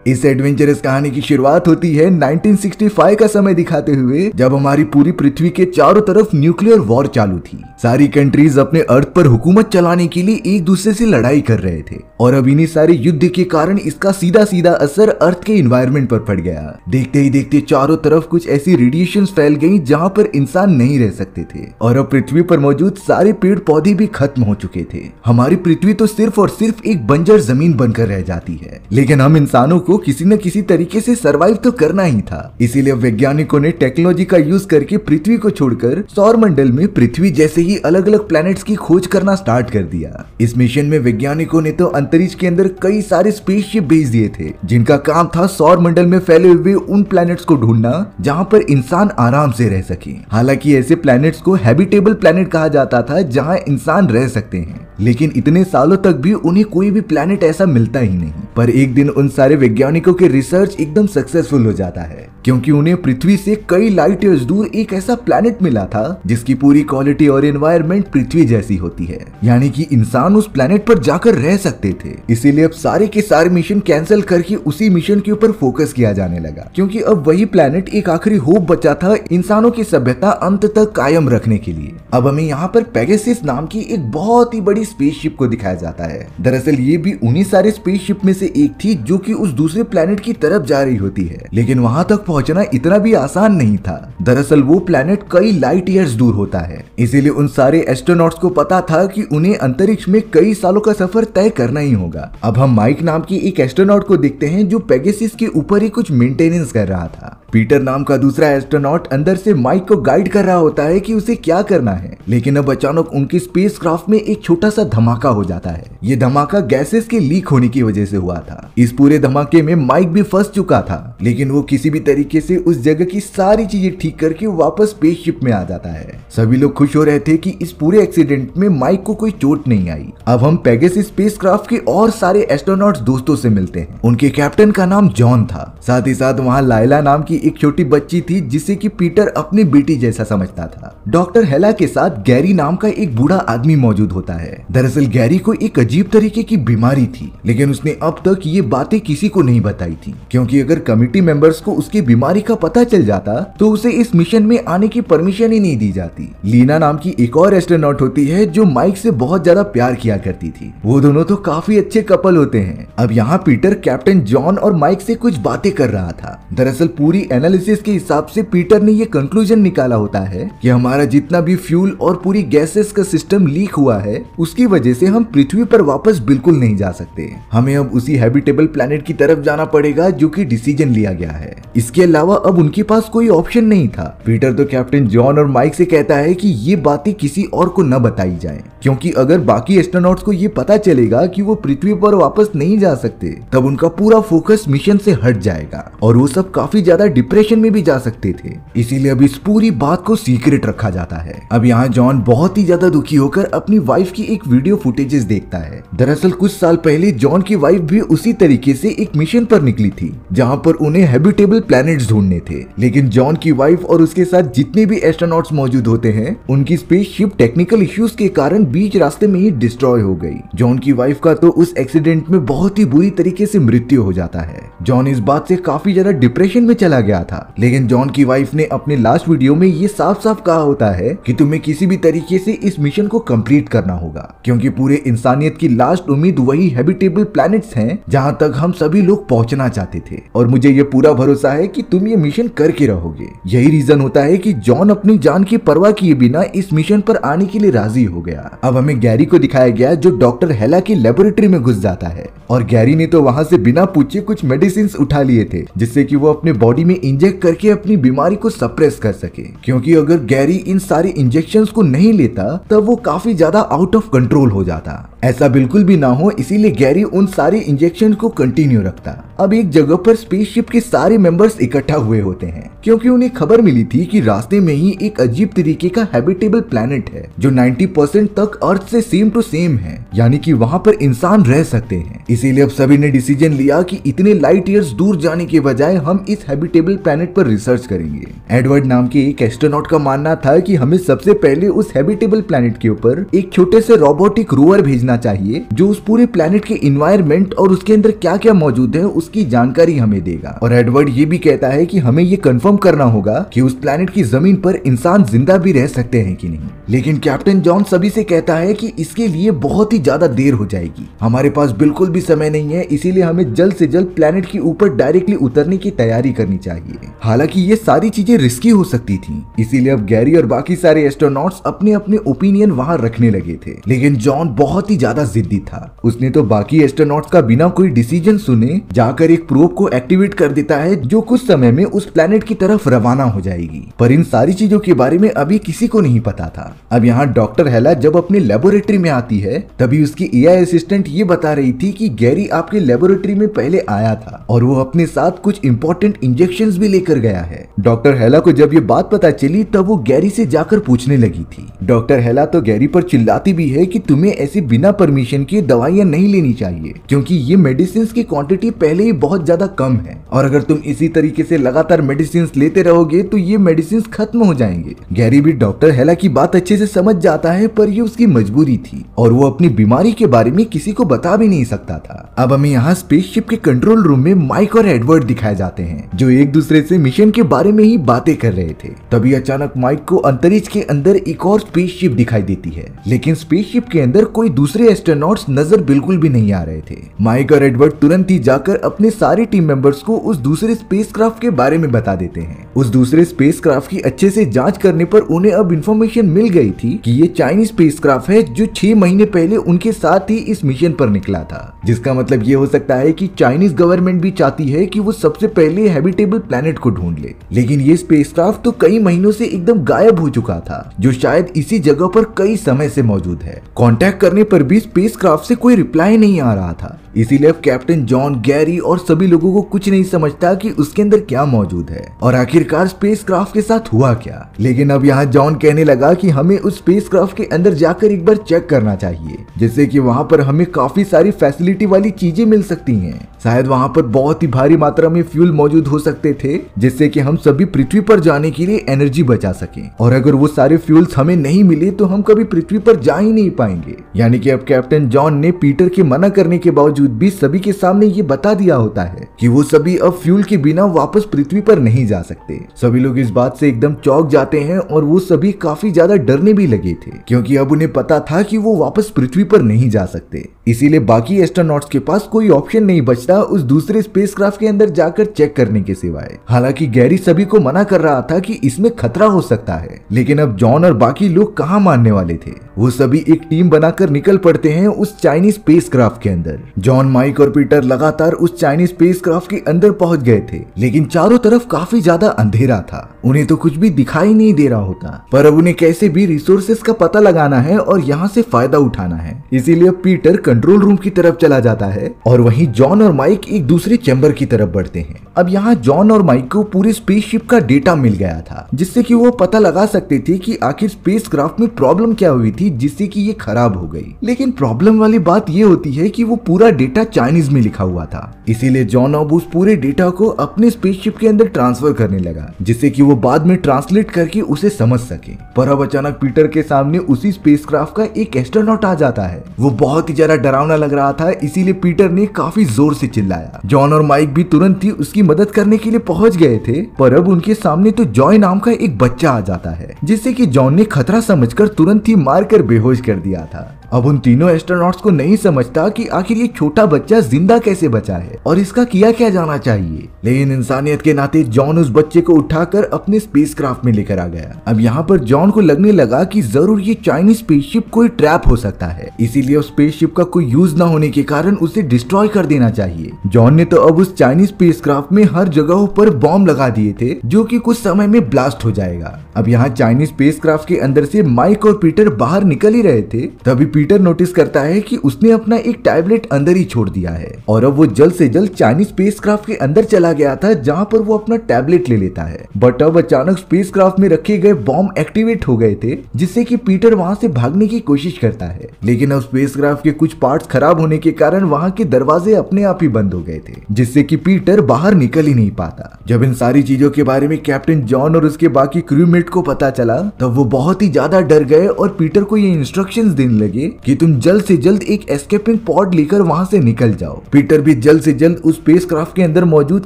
इस एडवेंचरस कहानी की शुरुआत होती है 1965 का समय दिखाते हुए, जब हमारी पूरी पृथ्वी के चारों तरफ न्यूक्लियर वॉर चालू थी। सारी कंट्रीज अपने अर्थ पर हुकूमत चलाने के लिए एक दूसरे से लड़ाई कर रहे थे और अब इन्हीं सारे युद्ध के कारण इसका सीधा सीधा असर अर्थ के एनवायरनमेंट पर पड़ गया। देखते ही देखते चारों तरफ कुछ ऐसी रेडिएशन फैल गई जहाँ पर इंसान नहीं रह सकते थे और अब पृथ्वी पर मौजूद सारे पेड़ पौधे भी खत्म हो चुके थे। हमारी पृथ्वी तो सिर्फ और सिर्फ एक बंजर जमीन बनकर रह जाती है, लेकिन हम इंसानों को किसी न किसी तरीके से सरवाइव तो करना ही था। इसीलिए वैज्ञानिकों ने टेक्नोलॉजी का यूज करके पृथ्वी को छोड़कर सौर मंडल में पृथ्वी जैसे ही अलग अलग प्लैनेट्स की खोज करना स्टार्ट कर दिया। इस मिशन में वैज्ञानिकों ने तो अंतरिक्ष के अंदर कई सारे स्पेसशिप भेज दिए थे, जिनका काम था सौर मंडल में फैले हुए उन प्लैनेट्स को ढूंढना जहां पर इंसान आराम से रह सके। हालांकि ऐसे प्लैनेट्स को हैबिटेबल प्लैनेट कहा जाता था जहां इंसान रह सकते हैं, लेकिन इतने सालों तक भी उन्हें कोई भी प्लैनेट ऐसा मिलता ही नहीं। पर एक दिन उन सारे वैज्ञानिकों के रिसर्च एकदम सक्सेसफुल हो जाता है, क्योंकि उन्हें पृथ्वी से कई लाइट ईयर्स दूर एक ऐसा प्लैनेट मिला था जिसकी पूरी क्वालिटी और एनवायरनमेंट पृथ्वी जैसी होती है, यानी कि इंसान उस प्लैनेट पर जाकर रह सकते थे। इसीलिए अब सारे के सारे मिशन कैंसिल करके उसी मिशन के ऊपर फोकस किया जाने लगा, क्योंकि अब वही प्लैनेट एक आखिरी होप बचा था इंसानों की सभ्यता अंत तक कायम रखने के लिए। अब हमें यहाँ पर पेगासस नाम की एक बहुत ही बड़ी स्पेसशिप को दिखाया जाता है। दरअसल ये भी उन्हीं सारे स्पेसशिप में से एक थी जो कि उस दूसरे प्लैनेट की तरफ जा रही होती है, लेकिन वहां तक पहुंचना इतना भी आसान नहीं था। दरअसल वो प्लैनेट कई लाइट ईयर्स दूर होता है, इसीलिए उन सारे एस्ट्रोनॉट्स को पता था कि उन्हें अंतरिक्ष में कई सालों का सफर तय करना ही होगा। अब हम माइक नाम की एक एस्ट्रोनॉट को देखते हैं जो पेगासस के ऊपर ही कुछ मेंटेनेंस कर रहा था। पीटर नाम का दूसरा एस्ट्रोनॉट अंदर से माइक को गाइड कर रहा होता है कि उसे क्या करना है, लेकिन अब अचानक उनकी स्पेसक्राफ्ट में एक छोटा सा धमाका हो जाता है। ये धमाका गैसेस के लीक होने की वजह से हुआ था। इस पूरे धमाके में माइक भी फंस चुका था, लेकिन वो किसी भी तरीके से उस जगह की सारी चीजें ठीक करके वापस स्पेसशिप में आ जाता है। सभी लोग खुश हो रहे थे कि इस पूरे एक्सीडेंट में माइक को कोई चोट नहीं आई। अब हम पेगासस स्पेसक्राफ्ट के और सारे एस्ट्रोनॉट्स दोस्तों से मिलते हैं। उनके कैप्टन का नाम जॉन था, साथ ही साथ वहाँ लायला नाम की एक छोटी बच्ची थी जिसे कि पीटर अपनी बेटी जैसा समझता था। डॉक्टर हेला के साथ गैरी नाम का एक बूढ़ा आदमी मौजूद होता है। दरअसल गैरी को एक अजीब तरीके की बीमारी थी, लेकिन उसने अब तक ये बातें किसी को नहीं बताई थी, क्योंकि अगर कमिटी मेंबर्स को उसकी बीमारी का पता चल जाता तो उसे इस मिशन में आने की परमिशन ही नहीं दी जाती। लीना नाम की एक और एस्ट्रोनॉट होती है जो माइक से बहुत ज्यादा प्यार किया करती थी। वो दोनों तो काफी अच्छे कपल होते हैं। अब यहाँ पीटर कैप्टन जॉन और माइक से कुछ बातें कर रहा था। दरअसल पूरी एनालिसिस के हिसाब से पीटर ने ये कंक्लूजन निकाला होता है कि हमारा जितना भी फ्यूल और पूरी गैसेस का सिस्टम लीक हुआ है, उसकी वजह से हम पृथ्वी पर वापस बिल्कुल नहीं जा सकते। हमें अब उसी हैबिटेबल प्लैनेट की तरफ जाना पड़ेगा जो कि डिसीजन लिया गया है। इसके अलावा अब उनके पास कोई ऑप्शन नहीं था। पीटर तो कैप्टन जॉन और माइक से कहता है कि ये बातें किसी और को न बताई जाए, क्योंकि अगर बाकी एस्ट्रोनॉट्स को ये पता चलेगा कि वो पृथ्वी पर वापस नहीं जा सकते, तब उनका पूरा फोकस मिशन से हट जाएगा और वो सब काफी ज्यादा डिप्रेशन में भी जा सकते थे। इसीलिए अब इस पूरी बात को सीक्रेट रखा जाता है। अब यहाँ जॉन बहुत ही ज्यादा दुखी होकर अपनी वाइफ की एक वीडियो फुटेजेस देखता है। दरअसल कुछ साल पहले जॉन की वाइफ भी उसी तरीके से एक मिशन पर निकली थी जहाँ पर उन्हें हैबिटेबल प्लैनेट्स ढूंढने थे, लेकिन जॉन की वाइफ और उसके साथ जितने भी एस्ट्रोनॉट्स मौजूद होते हैं उनकी स्पेसशिप टेक्निकल इश्यूज के कारण बीच रास्ते में ही डिस्ट्रॉय हो गई। जॉन की वाइफ का तो उस एक्सीडेंट में बहुत ही बुरी तरीके से मृत्यु हो जाता है। जॉन इस बात से काफी ज्यादा डिप्रेशन में चला गया था, लेकिन जॉन की वाइफ ने अपने लास्ट वीडियो में ये साफ साफ कहा होता है कि तुम्हें किसी भी तरीके से इस मिशन को कंप्लीट करना होगा, क्योंकि पूरे इंसानियत की लास्ट उम्मीद वही हैबिटेबल प्लैनेट्स हैं जहां तक हम सभी लोग पहुंचना चाहते थे, और मुझे ये पूरा भरोसा है कि तुम ये मिशन करके रहोगे। यही रीजन होता है कि जॉन अपनी जान की परवाह किए बिना इस मिशन पर आने के लिए राजी हो गया। अब हमें गैरी को दिखाया गया जो डॉक्टर हेला की लेबोरेटरी में घुस जाता है, और गैरी ने तो वहां से बिना पूछे कुछ मेडिसिन उठा लिए थे जिससे कि वो अपने बॉडी में इंजेक्ट करके अपनी बीमारी को सप्रेस कर सके, क्योंकि अगर गैरी इन सारे इंजेक्शंस को नहीं लेता तब वो काफी ज्यादा आउट ऑफ कंट्रोल हो जाता। ऐसा बिल्कुल भी ना हो, इसीलिए गैरी उन सारे इंजेक्शन को कंटिन्यू रखता। अब एक जगह पर स्पेसशिप के सारे मेंबर्स इकट्ठा हुए होते हैं, क्योंकि उन्हें खबर मिली थी कि रास्ते में ही एक अजीब तरीके का हैबिटेबल प्लैनेट है जो 90% तक अर्थ से सेम टू सेम है, यानी कि वहां पर इंसान रह सकते हैं। इसीलिए अब सभी ने डिसीजन लिया कि इतने लाइट ईयर्स दूर जाने के बजाय हम इस हैबिटेबल प्लैनेट पर रिसर्च करेंगे। एडवर्ड नाम के एक एस्ट्रोनॉट का मानना था कि हमें सबसे पहले उस हैबिटेबल प्लैनेट के ऊपर एक छोटे से रोबोटिक रोवर भेजना चाहिए जो उस पूरे प्लैनेट के इन्वायरमेंट और उसके अंदर क्या क्या मौजूद है उसकी जानकारी हमें देगा। और एडवर्ड ये भी कहता है कि हमें ये कंफर्म करना होगा कि उस प्लेनेट की जमीन पर इंसान जिंदा भी रह सकते हैं कि नहीं। लेकिन कैप्टन जॉन सभी से कहता है कि इसके लिए बहुत ही ज्यादा देर हो जाएगी, हमारे पास बिल्कुल भी समय नहीं है, इसीलिए हमें जल्द से जल्द प्लेनेट के ऊपर डायरेक्टली उतरने की तैयारी करनी चाहिए। हालांकि ये सारी चीजें रिस्की हो सकती थी, इसीलिए अब गैरी और बाकी सारे एस्ट्रोनॉट्स अपने अपने ओपिनियन वहां रखने लगे थे। लेकिन जॉन बहुत ही ज्यादा जिद्दी था, उसने तो बाकी एस्ट्रोनॉट्स का बिना कोई डिसीजन सुने जाकर एक प्रोब को एक्टिवेट कर देता है जो कुछ समय में उस प्लेनेट की तरफ रवाना हो जाएगी। पर इन सारी चीजों के बारे में अभी किसी को नहीं पता था। अब यहाँ डॉक्टर हेला जब अपने लेबोरेटरी में आती है तभी उसकी एआई असिस्टेंट ये बता रही थी कि गैरी आपके लेबोरेटरी में पहले आया था और वो अपने साथ कुछ इंपॉर्टेंट इंजेक्शंस भी लेकर गया है। डॉक्टर हेला को जब ये बात पता चली तब वो गैरी से जाकर पूछने लगी थी। डॉक्टर हेला तो गैरी पर चिल्लाती भी है कि तुम्हें ऐसे बिना परमिशन के दवाइयां नहीं लेनी चाहिए, क्योंकि ये मेडिसिन की क्वांटिटी पहले ही बहुत ज्यादा कम है और अगर तुम इसी तरीके से लगातार मेडिसिन लेते रहोगे तो ये मेडिसिन खत्म हो जाएंगे। गैरी भी डॉक्टर हेला की बात अच्छे से समझ जाता है, पर ये उसकी मजबूरी थी और वो अपनी बीमारी के बारे में किसी को बता भी नहीं सकता था। अब हमें यहाँ स्पेसशिप के कंट्रोल रूम में माइक और एडवर्ड दिखाए जाते हैं जो एक दूसरे से मिशन के बारे में ही बातें कर रहे थे। तभी अचानक माइक को अंतरिक्ष के अंदर एक और स्पेसशिप दिखाई देती है, लेकिन स्पेसशिप के अंदर कोई दूसरे एस्ट्रोनॉट्स नजर बिल्कुल भी नहीं आ रहे थे। माइक और एडवर्ड तुरंत ही जाकर अपने सारे टीम मेंबर्स को उस दूसरे स्पेसक्राफ्ट के बारे में बता देते हैं। उस दूसरे स्पेसक्राफ्ट की अच्छे से जांच करने पर उन्हें अब इंफॉर्मेशन मिल गई थी कि ये चाइनीज स्पेसक्राफ्ट है जो 6 महीने पहले उनके साथ ही इस मिशन पर निकला था, जिसका मतलब ये हो सकता है कि चाइनीज गवर्नमेंट भी चाहती है कि वो सबसे पहले हैबिटेबल प्लेनेट को ढूंढ ले। लेकिन ये स्पेसक्राफ्ट तो कई महीनों से एकदम गायब हो चुका था, जो शायद इसी जगह पर कई समय से मौजूद है। कांटेक्ट करने पर भी स्पेसक्राफ्ट से कोई रिप्लाई नहीं आ रहा था, इसीलिए अब कैप्टन जॉन, गैरी और सभी लोगों को कुछ नहीं समझता कि उसके अंदर क्या मौजूद है और आखिरकार स्पेसक्राफ्ट के साथ हुआ क्या। लेकिन अब यहाँ जॉन कहने लगा कि हमें उस स्पेसक्राफ्ट के अंदर जाकर एक बार चेक करना चाहिए, जिससे कि वहाँ पर हमें काफी सारी फैसिलिटी वाली चीजें मिल सकती हैं। शायद वहाँ पर बहुत ही भारी मात्रा में फ्यूल मौजूद हो सकते थे, जिससे कि हम सभी पृथ्वी पर जाने के लिए एनर्जी बचा सकें। और अगर वो सारे फ्यूल्स हमें नहीं मिले तो हम कभी पृथ्वी पर जा ही नहीं पाएंगे। यानी कि अब कैप्टन जॉन ने पीटर के मना करने के बावजूद भी सभी के सामने ये बता दिया होता है कि वो सभी अब फ्यूल के बिना वापस पृथ्वी पर नहीं जा सकते। सभी लोग इस बात से एकदम चौंक जाते हैं और वो सभी काफी ज्यादा डरने भी लगे थे, क्योंकि अब उन्हें पता था कि वो वापस पृथ्वी पर नहीं जा सकते। इसीलिए बाकी एस्ट्रोनॉट्स के पास कोई ऑप्शन नहीं बचता उस दूसरे स्पेसक्राफ्ट के अंदर जाकर चेक करने के सिवाय। हालांकि गैरी सभी को मना कर रहा था कि इसमें खतरा हो सकता है, लेकिन अब जॉन और बाकी लोग कहां मानने वाले थे। वो सभी एक टीम बनाकर निकल पड़ते हैं उस चाइनीज स्पेसक्राफ्ट के अंदर। जॉन, माइक और पीटर लगातार उस चाइनीज स्पेसक्राफ्ट के अंदर पहुंच गए थे, लेकिन चारों तरफ काफी ज्यादा अंधेरा था, उन्हें तो कुछ भी दिखाई नहीं दे रहा होता। पर अब उन्हें कैसे भी रिसोर्सेस का पता लगाना है और यहाँ से फायदा उठाना है, इसीलिए पीटर कंट्रोल रूम की तरफ चला जाता है और वहीं जॉन और माइक एक दूसरे चैम्बर की तरफ बढ़ते हैं। अब यहाँ जॉन और माइक को पूरे स्पेसशिप का डेटा मिल गया था, जिससे कि वो पता लगा सकते थे कि आखिर स्पेसक्राफ्ट में प्रॉब्लम क्या हुई थी जिससे कि ये खराब हो गई। लेकिन प्रॉब्लम वाली बात ये होती है कि वो पूरा डेटा चाइनीज में लिखा हुआ था, इसीलिए जॉन अब उस पूरे डेटा को अपने स्पेसशिप के अंदर ट्रांसफर करने लगा, जिससे कि वो बाद में ट्रांसलेट करके उसे समझ सके। पर अब अचानक पीटर के सामने उसी स्पेसक्राफ्ट का एक एस्ट्रोनॉट आ जाता है। वो बहुत ही ज्यादा डरावना लग रहा था, इसीलिए पीटर ने काफी जोर से चिल्लाया। जॉन और माइक भी तुरंत ही उसकी मदद करने के लिए पहुंच गए थे, पर अब उनके सामने तो जॉय नाम का एक बच्चा आ जाता है, जिससे कि जॉन ने खतरा समझकर तुरंत ही मारकर बेहोश कर दिया था। अब उन तीनों एस्ट्रोनॉट्स को नहीं समझता कि आखिर ये छोटा बच्चा जिंदा कैसे बचा है और इसका किया क्या जाना चाहिए। लेकिन इंसानियत के नाते जॉन उस बच्चे को उठाकर अपने स्पेसक्राफ्ट में लेकर आ गया। अब यहाँ पर जॉन को लगने लगा कि जरूर ये चाइनीज स्पेसशिप कोई ट्रैप हो सकता है, इसीलिए उस स्पेसशिप का कोई यूज ना होने के कारण उसे डिस्ट्रॉय कर देना चाहिए। जॉन ने तो अब उस चाइनीज स्पेसक्राफ्ट में हर जगहों पर बॉम्ब लगा दिए थे, जो कि कुछ समय में ब्लास्ट हो जाएगा। अब यहाँ चाइनीज स्पेसक्राफ्ट के अंदर से माइक और पीटर बाहर निकल ही रहे थे, तभी पीटर नोटिस करता है कि उसने अपना एक टैबलेट अंदर ही छोड़ दिया है और अब वो जल्द से जल्द चाइनीज स्पेसक्राफ्ट के अंदर चला गया था, जहां पर वो अपना टैबलेट ले लेता है। बट अब अचानक स्पेसक्राफ्ट में रखे गए बॉम्ब एक्टिवेट हो गए थे, जिससे कि पीटर वहां से भागने की कोशिश करता है, लेकिन अब स्पेसक्राफ्ट के कुछ पार्ट्स खराब होने के कारण वहां के दरवाजे अपने आप ही बंद हो गए थे, जिससे कि पीटर बाहर निकल ही नहीं पाता। जब इन सारी चीजों के बारे में कैप्टन जॉन और उसके बाकी क्रूमेट स्मिथ को पता चला तब वो बहुत ही ज्यादा डर गए और पीटर को ये इंस्ट्रक्शंस देने लगे कि तुम जल्द से जल्द एक एस्केपिंग पॉड लेकर वहां से निकल जाओ। पीटर भी जल्द से जल्द उस स्पेसक्राफ्ट के अंदर मौजूद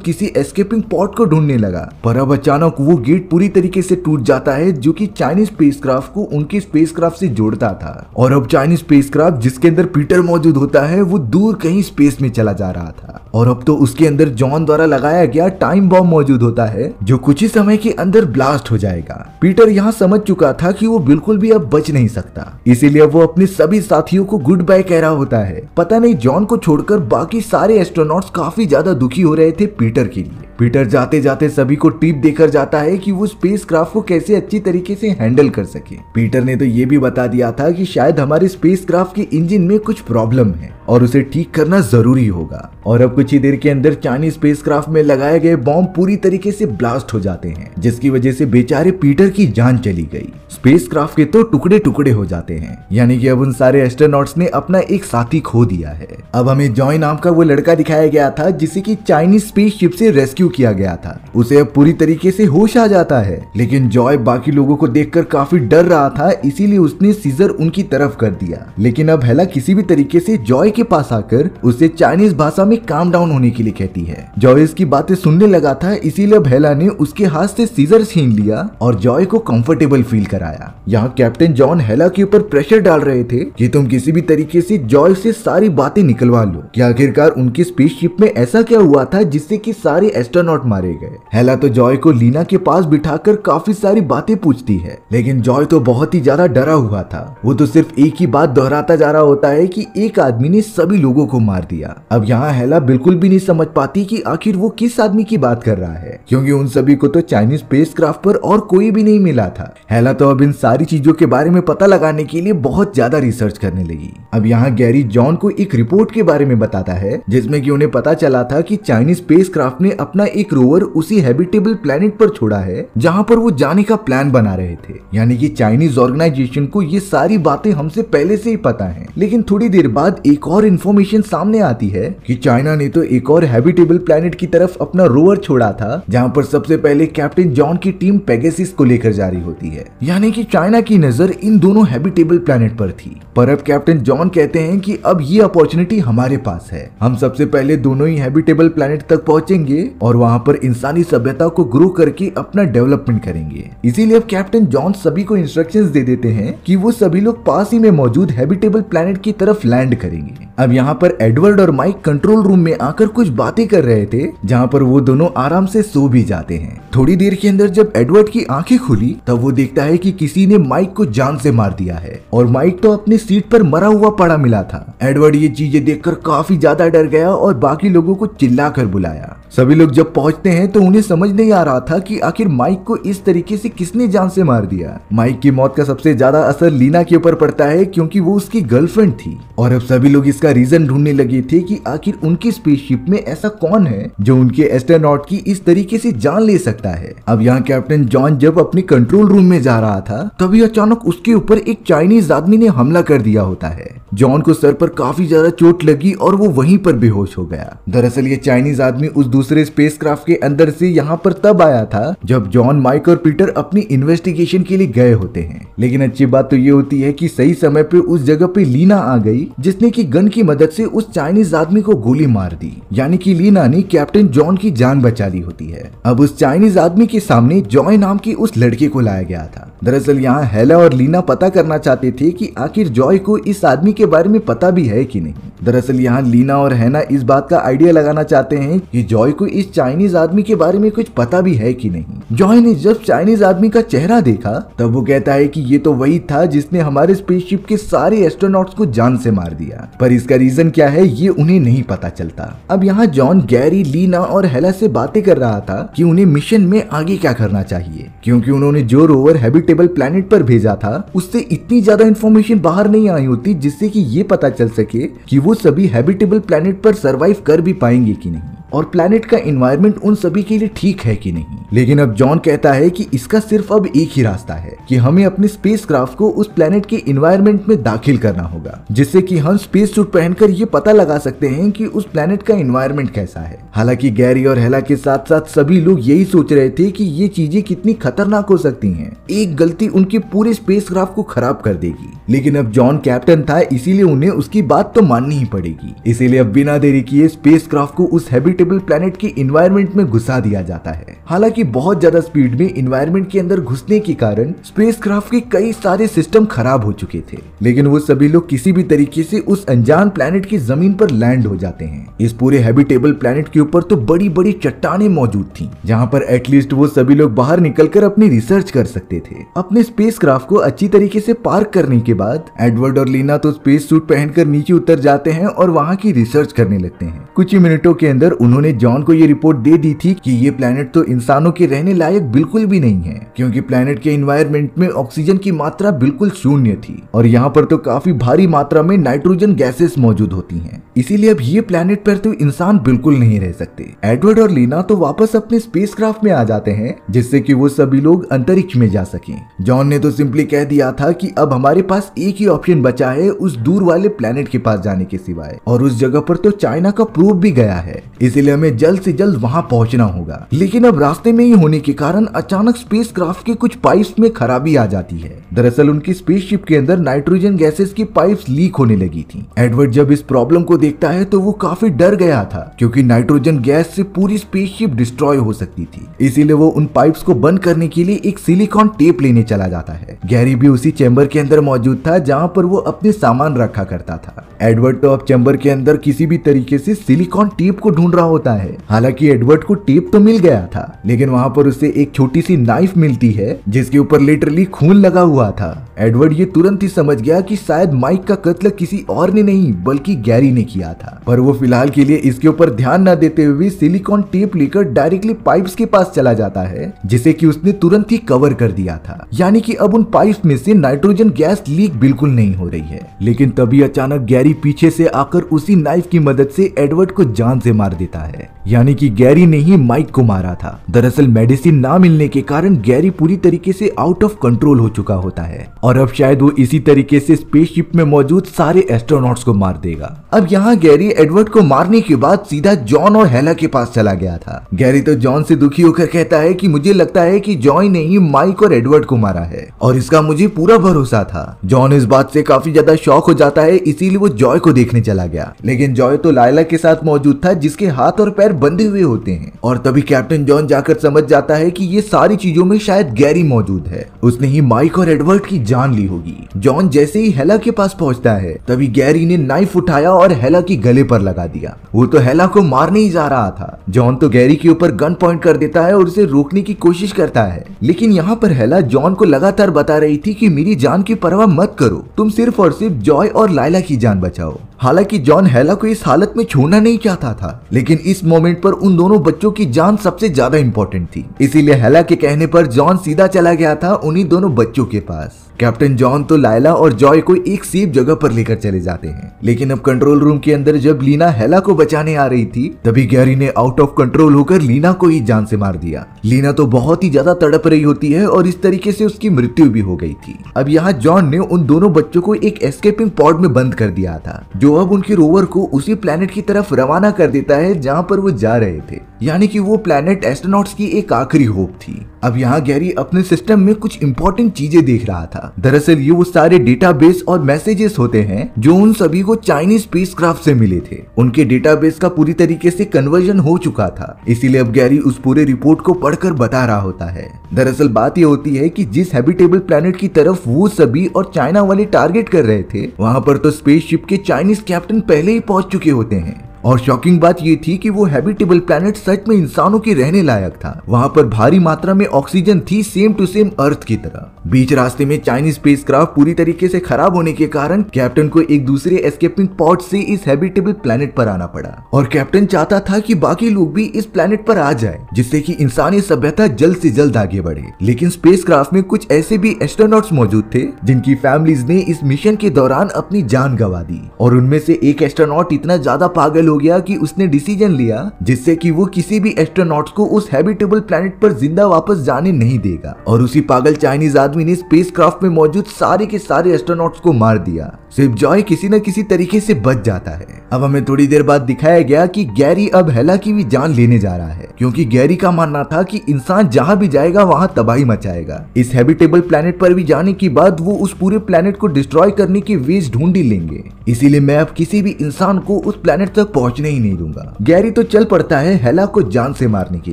किसी एस्केपिंग पॉड को ढूंढने लगा, पर अब अचानक वो गेट पूरी तरीके से टूट जाता है जो कि चाइनीज स्पेसक्राफ्ट को उनके स्पेसक्राफ्ट से जोड़ता था। और अब चाइनीज स्पेसक्राफ्ट जिसके अंदर पीटर मौजूद होता है वो दूर कहीं स्पेस में चला जा रहा था। और अब तो उसके अंदर जॉन द्वारा लगाया गया टाइम बॉम्ब मौजूद होता है जो कुछ ही समय के अंदर ब्लास्ट हो जाएगा। पीटर यहाँ समझ चुका था कि वो बिल्कुल भी अब बच नहीं सकता, इसीलिए वो अपने सभी साथियों को गुड बाय कह रहा होता है। पता नहीं जॉन को छोड़कर बाकी सारे एस्ट्रोनॉट्स काफी ज्यादा दुखी हो रहे थे पीटर के लिए। पीटर जाते जाते सभी को टिप देकर जाता है कि वो स्पेसक्राफ्ट को कैसे अच्छी तरीके से हैंडल कर सके। पीटर ने तो ये भी बता दिया था कि शायद हमारे स्पेसक्राफ्ट के इंजन में कुछ प्रॉब्लम है और उसे ठीक करना जरूरी होगा। और अब कुछ ही देर के अंदर चाइनीज स्पेसक्राफ्ट में लगाए गए बॉम्ब पूरी तरीके से ब्लास्ट हो जाते हैं, जिसकी वजह से बेचारे पीटर की जान चली गई। स्पेसक्राफ्ट के तो टुकड़े टुकड़े हो जाते हैं, यानी कि अब उन सारे एस्ट्रोनॉट्स ने अपना एक साथी खो दिया है। अब हमें जॉय नाम का वो लड़का दिखाया गया था जिसे कि चाइनीज स्पेसशिप से रेस्क्यू किया गया था। उसे अब पूरी तरीके से होश आ जाता है, लेकिन जॉय बाकी लोगों को देखकर काफी डर रहा था, इसीलिए उसने सीजर उनकी तरफ कर दिया। लेकिन अब हेला किसी भी तरीके से जॉय के पास आकर उसे चाइनीज भाषा में काम डाउन होने के लिए कहती है। जॉय इसकी बातें सुनने लगा था, इसीलिए अब हेला ने उसके हाथ से सीजर छीन लिया और जॉय को कंफर्टेबल फील कराया। यहाँ कैप्टन जॉन हेला के ऊपर प्रेशर डाल रहे थे कि तुम किसी भी तरीके से जॉय से सारी बातें निकलवा लो कि आखिरकार उनकी स्पेसशिप में ऐसा क्या हुआ था जिससे कि सारे एस्ट्रोनॉट मारे गए। हेला तो जॉय को लीना के पास बिठाकर काफी सारी बातें पूछती है, लेकिन जॉय तो बहुत ही ज्यादा डरा हुआ था। वो तो सिर्फ एक ही बात दोहराता जा रहा होता है कि एक आदमी ने सभी लोगों को मार दिया। अब यहाँ हेला बिल्कुल भी नहीं समझ पाती कि आखिर वो किस आदमी की बात कर रहा है, क्योंकि उन सभी को तो चाइनीज स्पेसक्राफ्ट पर और कोई भी नहीं मिला था। हेला तो अब इन सारी चीजों के बारे में पता लगाने के लिए बहुत ज्यादा रिसर्च करने लगी। अब यहाँ गैरी जॉन को एक रिपोर्ट के बारे में बताता है जिसमें कि उन्हें पता चला था कि चाइनीज स्पेसक्राफ्ट ने अपना एक रोवर उसी हैबिटेबल प्लेनेट पर छोड़ा है जहाँ पर वो जाने का प्लान बना रहे थे। यानी कि चाइनीज ऑर्गेनाइजेशन को ये सारी बातें हमसे पहले से ही पता है। लेकिन थोड़ी देर बाद एक और इन्फॉर्मेशन सामने आती है कि चाइना ने तो एक और हैबिटेबल प्लेनेट की तरफ अपना रोवर छोड़ा था, जहाँ पर सबसे पहले कैप्टन जॉन की टीम पेगासस को लेकर जा रही होती है। यानी कि चाइना की नजर इन दोनों हैबिटेबल प्लेनेट पर थी। पर अब कैप्टन जॉन कहते हैं कि अब ये अपॉर्चुनिटी हमारे पास है, हम सबसे पहले दोनों ही हैबिटेबल प्लेनेट तक पहुंचेंगे और वहां पर इंसानी सभ्यता को ग्रो करके अपना डेवलपमेंट करेंगे। इसीलिए अब कैप्टन जॉन सभी को इंस्ट्रक्शंस दे देते हैं कि वो सभी लोग पास ही में मौजूद हैबिटेबल प्लेनेट की तरफ लैंड करेंगे। अब यहाँ पर एडवर्ड और माइक कंट्रोल रूम में आकर कुछ बातें कर रहे थे, जहाँ पर वो दोनों आराम से सो भी जाते हैं। थोड़ी देर के अंदर जब एडवर्ड की आंखें खुली तब वो देखता है कि किसी ने माइक को जान से मार दिया है और माइक तो अपनी सीट पर मरा हुआ पड़ा मिला था। एडवर्ड ये चीजें देखकर काफी ज्यादा डर गया और बाकी लोगों को चिल्लाकर बुलाया। सभी लोग जब पहुंचते हैं तो उन्हें समझ नहीं आ रहा था कि आखिर माइक को इस तरीके से किसने जान से मार दिया। माइक की मौत का सबसे ज्यादा असर लीना के ऊपर पड़ता है, क्योंकि वो उसकी गर्लफ्रेंड थी और अब सभी लोग इसका रीजन ढूंढने लगे थे कि आखिर उनकी स्पेसशिप में ऐसा कौन है जो उनके एस्ट्रोनॉट की इस तरीके से जान ले सकता है। अब यहाँ कैप्टन जॉन जब अपने कंट्रोल रूम में जा रहा था तभी अचानक उसके ऊपर एक चाइनीज आदमी ने हमला कर दिया होता है। जॉन को सर पर काफी ज्यादा चोट लगी और वो वहीं पर बेहोश हो गया। दरअसल ये चाइनीज आदमी उस दूसरे स्पेसक्राफ्ट के अंदर से यहाँ पर तब आया था जब जॉन, माइक और पीटर अपनी इन्वेस्टिगेशन के लिए गए होते हैं। लेकिन अच्छी बात तो ये होती है कि सही समय पे उस जगह पे लीना आ गई, जिसने की गन की मदद से उस चाइनीज आदमी को गोली मार दी। यानी कि लीना ने कैप्टन जॉन की जान बचा ली होती है। अब उस चाइनीज आदमी के सामने जॉय नाम की उस लड़के को लाया गया था। दरअसल यहाँ हेला और लीना पता करना चाहते थे कि आखिर जॉय को इस आदमी के बारे में पता भी है कि नहीं। दरअसल यहाँ लीना और हैना इस बात का आइडिया लगाना चाहते हैं कि जॉय को इस चाइनीज आदमी के बारे में कुछ पता भी है कि नहीं। जॉय ने जब चाइनीज आदमी का चेहरा देखा तब वो कहता है कि ये तो वही था जिसने हमारे स्पेसशिप के सारे एस्ट्रोनॉट्स को जान से मार दिया, पर इसका रीजन क्या है ये उन्हें नहीं पता चलता। अब यहाँ जॉन गैरी, लीना और हेला से बातें कर रहा था कि उन्हें मिशन में आगे क्या करना चाहिए, क्योंकि उन्होंने जो रोवर हैबिटेबल प्लेनेट पर भेजा था उससे इतनी ज्यादा इंफॉर्मेशन बाहर नहीं आई होती जिससे कि ये पता चल सके कि वो सभी हैबिटेबल प्लेनेट पर सरवाइव कर भी पाएंगे कि नहीं और प्लेनेट का एनवायरनमेंट उन सभी के लिए ठीक है कि नहीं। लेकिन अब जॉन कहता है कि इसका सिर्फ अब एक ही रास्ता है कि हमें अपने स्पेसक्राफ्ट को उस प्लेनेट के इन्वायरमेंट में दाखिल करना होगा, जिससे कि हम स्पेस सूट पहनकर ये पता लगा सकते हैं कि उस प्लेनेट का इन्वायरमेंट कैसा है। हालांकि गैरी और हेला के साथ साथ सभी लोग यही सोच रहे थे कि ये चीजें कितनी खतरनाक हो सकती हैं, एक गलती उनके पूरे स्पेसक्राफ्ट को खराब कर देगी। लेकिन अब जॉन कैप्टन था, इसीलिए उन्हें उसकी बात तो माननी ही पड़ेगी। इसीलिए अब बिना देरी किए स्पेसक्राफ्ट को उस हैबिटेबल प्लेनेट के इन्वायरमेंट में घुसा दिया जाता है। हालांकि बहुत ज्यादा स्पीड में इन्वायरमेंट के अंदर घुसने के कारण स्पेसक्राफ्ट के कई सारे सिस्टम खराब हो चुके थे, लेकिन वो सभी लोग किसी भी तरीके से उस अनजान प्लेनेट की जमीन पर लैंड हो जाते हैं। इस पूरे हैबिटेबल प्लेनेट के ऊपर तो बड़ी बड़ी चट्टानें मौजूद थी, जहाँ पर एटलीस्ट वो सभी लोग बाहर निकलकर अपनी रिसर्च कर सकते थे। अपने स्पेसक्राफ्ट को अच्छी तरीके से पार्क करने के बाद एडवर्ड और लीना तो स्पेस सूट पहनकर नीचे उतर जाते हैं और वहाँ की रिसर्च करने लगते हैं। कुछ ही मिनटों के अंदर उन्होंने जॉन को ये रिपोर्ट दे दी थी कि ये प्लेनेट तो इंसानों के रहने लायक बिल्कुल भी नहीं है, क्योंकि प्लेनेट के इन्वायरमेंट में ऑक्सीजन की मात्रा बिल्कुल शून्य थी और यहाँ पर तो काफी भारी मात्रा में नाइट्रोजन गैसेस मौजूद होती हैं। इसीलिए अब ये प्लेनेट पर तो इंसान बिल्कुल नहीं रह सकते। एडवर्ड और लीना तो वापस अपने स्पेसक्राफ्ट में आ जाते हैं, जिससे कि वो सभी लोग अंतरिक्ष में जा सकें। जॉन ने तो सिंपली कह दिया था कि अब हमारे पास एक ही ऑप्शन बचा है उस दूर वाले प्लेनेट के पास जाने के सिवाय, और उस जगह पर तो चाइना का प्रूफ भी गया है, इसीलिए हमें जल्द से जल्द वहां पहुंचना होगा। लेकिन अब रास्ते में ही होने के कारण अचानक स्पेसक्राफ्ट के कुछ पाइप्स में खराबी आ जाती है। दरअसल उनकी स्पेसशिप के अंदर नाइट्रोजन गैसेस की पाइप्स लीक होने लगी थी। एडवर्ड जब इस प्रॉब्लम को देखता है तो वो काफी डर गया था, क्योंकि नाइट्रोजन गैस से पूरी स्पेसशिप डिस्ट्रॉय हो सकती थी। इसीलिए वो उन पाइप्स को बंद करने के लिए एक सिलिकॉन टेप लेने चला जाता है। गैरी भी उसी चैम्बर के अंदर मौजूद था जहाँ पर वो अपने सामान रखा करता था। एडवर्ड तो अब चैम्बर के अंदर किसी भी तरीके से सिलिकॉन टेप को ढूंढ रहा होता है। हालांकि एडवर्ड को टेप तो मिल गया था, लेकिन वहाँ पर उसे एक छोटी सी नाइफ मिलती है जिसके ऊपर लिटरली खून लगा हुआ था। एडवर्ड ये तुरंत ही समझ गया कि शायद माइक का कत्ल किसी और ने नहीं बल्कि गैरी ने किया था, पर वो फिलहाल के लिए इसके ऊपर ध्यान न देते हुए सिलिकॉन टेप लेकर डायरेक्टली पाइप्स के पास चला जाता है, जिसे कि उसने तुरंत ही कवर कर दिया था। यानी कि अब उन पाइप्स में से नाइट्रोजन गैस लीक बिल्कुल नहीं हो रही है। लेकिन तभी अचानक गैरी पीछे से आकर उसी नाइफ की मदद से एडवर्ड को जान से मार देता है। यानी कि गैरी ने ही माइक को मारा था। दरअसल मेडिसिन ना मिलने के कारण गैरी पूरी तरीके से आउट ऑफ कंट्रोल हो चुका होता है और अब शायद वो इसी तरीके से स्पेसशिप में मौजूद सारे एस्ट्रोनॉट्स को मार देगा। अब यहाँ गैरी एडवर्ड को मारने के बाद सीधा जॉन और हेला के पास चला गया था। गैरी तो जॉन से दुखी होकर कहता है कि मुझे लगता है कि जॉय ने ही माइक और एडवर्ड को मारा है और इसका मुझे पूरा भरोसा था। जॉन इस बात से काफी ज्यादा शॉक हो जाता है, इसीलिए वो जॉय को देखने चला गया। लेकिन जॉय तो लायला के साथ मौजूद था, जिसके हाथ और पैर बंधे हुए होते हैं। और तभी कैप्टन जॉन जाकर समझ जाता है कि ये सारी चीजों में शायद गैरी मौजूद है, उसने ही माइक और एडवर्ड की जान ली होगी। जॉन जैसे ही हेला के पास पहुंचता है तभी गैरी ने नाइफ उठाया और हेला की गले पर लगा दिया। वो तो हेला को मारने ही जा रहा था। जॉन तो गैरी के ऊपर गन पॉइंट कर देता है और उसे रोकने की कोशिश करता है, लेकिन यहाँ पर हेला जॉन को लगातार बता रही थी कि मेरी जान की परवाह मत करो, तुम सिर्फ और सिर्फ जॉय और लायला की जान बचाओ। हालांकि जॉन हेला को इस हालत में छोड़ना नहीं चाहता था, लेकिन इस मोमेंट पर उन दोनों बच्चों की जान सबसे ज्यादा इंपॉर्टेंट थी। इसीलिए हेला के कहने पर जॉन सीधा चला गया था उन्हीं दोनों बच्चों के पास। कैप्टन जॉन तो लायला और जॉय को एक सेफ जगह पर लेकर चले जाते हैं। लेकिन अब कंट्रोल रूम के अंदर जब लीना हेला को बचाने आ रही थी तभी गैरी ने आउट ऑफ कंट्रोल होकर लीना को ही जान से मार दिया। लीना तो बहुत ही ज्यादा तड़प रही होती है और इस तरीके से उसकी मृत्यु भी हो गई थी। अब यहाँ जॉन ने उन दोनों बच्चों को एक एस्केपिंग पॉड में बंद कर दिया था, जो अब उनके रोवर को उसी प्लेनेट की तरफ रवाना कर देता है जहाँ पर वो जा रहे थे। यानी कि वो प्लेनेट एस्ट्रोनॉट्स की एक आखिरी होप थी। अब यहाँ गैरी अपने सिस्टम में कुछ इंपॉर्टेंट चीजें देख रहा था। दरअसल ये वो सारे डेटाबेस और मैसेजेस होते हैं जो उन सभी को चाइनीज स्पेसक्राफ्ट से मिले थे। उनके डेटाबेस का पूरी तरीके से कन्वर्जन हो चुका था, इसीलिए अब गैरी उस पूरे रिपोर्ट को पढ़कर बता रहा होता है। दरअसल बात ये होती है कि जिस हैबिटेबल प्लेनेट की तरफ वो सभी और चाइना वाले टारगेट कर रहे थे, वहां पर तो स्पेसशिप के चाइनीज कैप्टन पहले ही पहुंच चुके होते हैं। और शॉकिंग बात ये थी कि वो हैबिटेबल प्लेनेट सच में इंसानों के रहने लायक था। वहां पर भारी मात्रा में ऑक्सीजन थी, सेम टू सेम अर्थ की तरह। बीच रास्ते में चाइनीज स्पेसक्राफ्ट पूरी तरीके से खराब होने के कारण कैप्टन को एक दूसरे एस्केपिंग पॉड से इस हैबिटेबल प्लेनेट पर आना पड़ा और कैप्टन चाहता था कि बाकी लोग भी इस प्लेनेट पर आ जाए, जिससे कि इंसानी सभ्यता जल्द से जल्द आगे बढ़े। लेकिन स्पेसक्राफ्ट में कुछ ऐसे भी एस्ट्रोनॉट्स मौजूद थे जिनकी फैमिलीज ने इस मिशन के दौरान अपनी जान गंवा दी और उनमें से एक एस्ट्रोनॉट इतना ज्यादा पागल हो गया कि उसने डिसीजन लिया जिससे कि वो किसी भी एस्ट्रोनॉट्स को उस हैबिटेबल प्लेनेट पर जिंदा वापस जाने नहीं देगा। और उसी पागल चाइनीज आदमी ने स्पेसक्राफ्ट में मौजूद सारे के सारे एस्ट्रोनॉट्स को मार दिया। सिर्फ जॉय किसी न किसी तरीके से बच जाता है। अब हमें थोड़ी देर बाद दिखाया गया कि गैरी अब हेला की भी जान लेने जा रहा है, क्योंकि गैरी का मानना था कि इंसान जहां भी जाएगा वहां तबाही मचाएगा। इस हैबिटेबल प्लेनेट पर भी जाने के बाद वो उस पूरे प्लेनेट को डिस्ट्रॉय करने की वेज ढूंढ ही लेंगे, इसीलिए मैं अब किसी भी इंसान को उस प्लेनेट तक पहुंचने ही नहीं दूंगा। गैरी तो चल पड़ता है हेला को जान से मारने के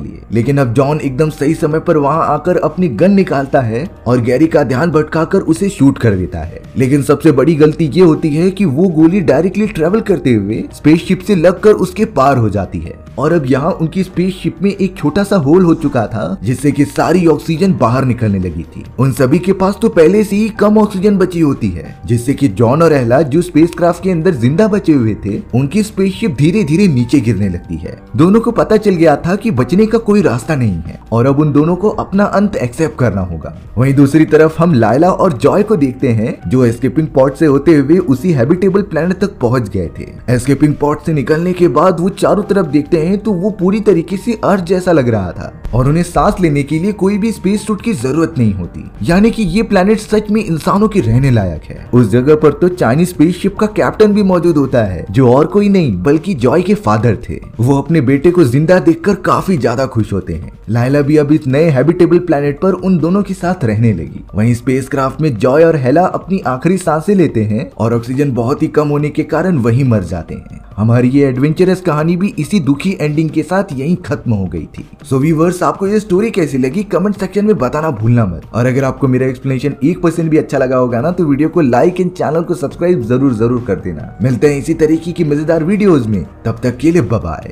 लिए, लेकिन अब जॉन एकदम सही समय पर वहां आकर अपनी गन निकालता है और गैरी का ध्यान भटकाकर उसे शूट कर देता है। लेकिन सबसे बड़ी गलती ये होती है कि वो गोली डायरेक्टली ट्रेवल करते हुए स्पेसशिप से लगकर उसके पार हो जाती है और अब यहाँ उनकी स्पेसशिप में एक छोटा सा होल हो चुका था जिससे कि सारी ऑक्सीजन बाहर निकलने लगी थी। उन सभी के पास तो पहले से ही कम ऑक्सीजन बची होती है, जिससे कि जॉन और एहला जो स्पेसक्राफ्ट के अंदर जिंदा बचे हुए थे उनकी स्पेसशिप धीरे धीरे नीचे गिरने लगती है। दोनों को पता चल गया था कि बचने का कोई रास्ता नहीं है और अब उन दोनों को अपना अंत एक्सेप्ट करना होगा। वहीं दूसरी तरफ हम लायला और जॉय को देखते हैं जो एस्केपिंग पॉड से होते हुए उसी हैबिटेबल प्लेनेट तक पहुंच गए थे। एस्केपिंग पॉड से निकलने के बाद वो चारों तरफ देखते हैं तो वो पूरी तरीके से अर्थ जैसा लग रहा था और उन्हें सांस लेने के लिए कोई भी स्पेस सूट की जरूरत नहीं होती, यानी कि ये प्लेनेट सच में इंसानों के रहने लायक है। उस जगह पर तो चाइनीज स्पेसशिप का कैप्टन भी मौजूद होता है जो और कोई नहीं बल्कि जॉय के फादर थे। वो अपने बेटे को जिंदा देखकर काफी ज्यादा खुश होते हैं। लायला भी अब इस नए हैबिटेबल प्लेनेट पर उन दोनों के साथ रहने लगी। वहीं स्पेसक्राफ्ट में जॉय और हेला अपनी आखिरी सांसें लेते हैं और ऑक्सीजन बहुत ही कम होने के कारण वहीं मर जाते हैं। हमारी ये एडवेंचरस कहानी भी इसी दुखी एंडिंग के साथ यहीं खत्म हो गई थी। सो व्यूअर्स, आपको ये स्टोरी कैसी लगी कमेंट सेक्शन में बताना भूलना मत। और अगर आपको मेरा एक्सप्लेनेशन 1% भी अच्छा लगा होगा ना तो वीडियो को लाइक एंड चैनल को सब्सक्राइब जरूर कर देना। मिलते हैं इसी तरीके की मजेदार वीडियोस में, तब तक के लिए बाय बाय।